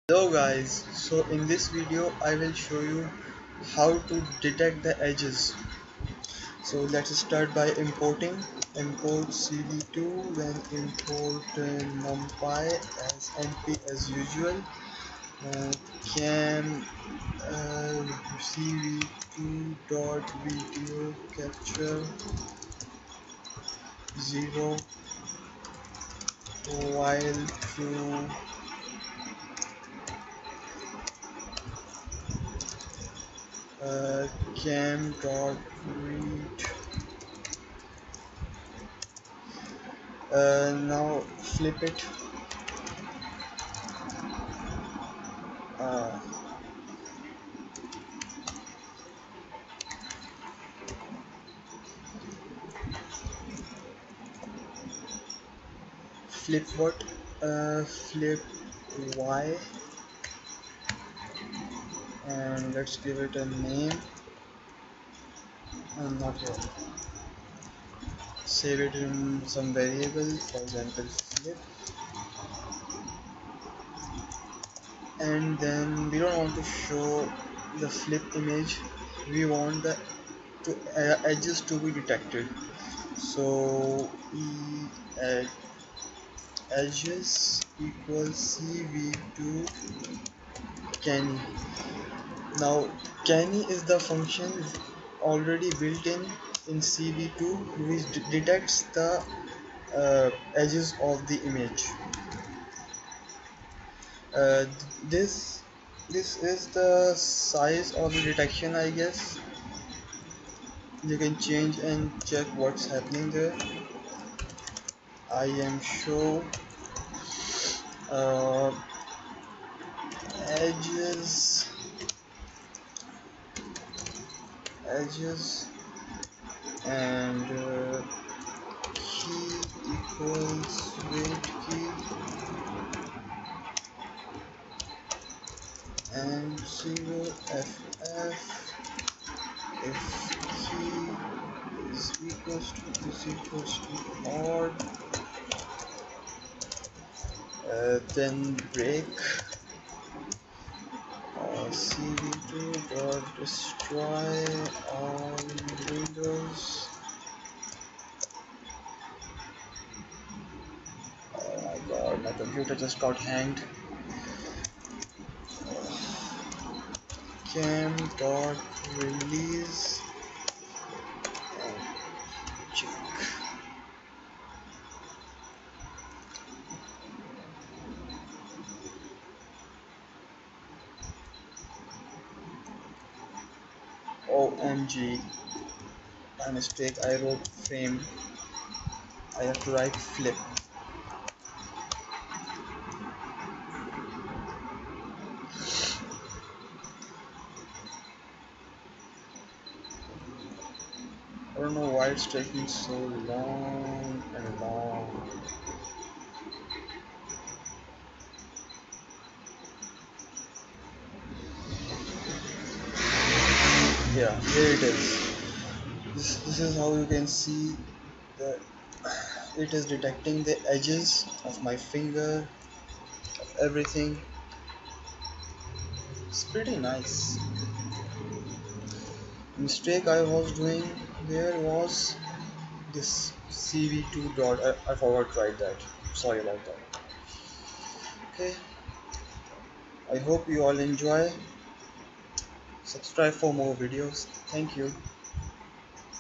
Hello guys, so in this video I will show you how to detect the edges. So let's start by importing. Import cv2, then import numpy as np as usual. Cam cv2 dot video capture 0 while true. Cam dot read. Now flip it. uh, Flip what? Flip y, and let's give it a name. Not here. Save it in some variable, for example flip. And then we don't want to show the flip image, we want the edges to be detected. So add edges equals cv2 Kenny. Now Kenny is the function already built in cv2 which detects the edges of the image. uh, this this is the size of the detection, I guess. You can change and check what's happening there. I am show uh, edges edges and key equals weight key and 0ff if key is equals to odd. Then break cv2 dot destroy all windows. Oh my god, my computer just got hanged. Cam dot release and check. OMG, my mistake, I wrote frame, I have to write flip. I don't know why it's taking so long and long. Yeah, here it is. This is how you can see that it is detecting the edges of my finger, of everything. It's pretty nice. Mistake I was doing there was this cv2 dot. I forgot to write that. Sorry about that. Okay, I hope you all enjoy. Subscribe for more videos. Thank you.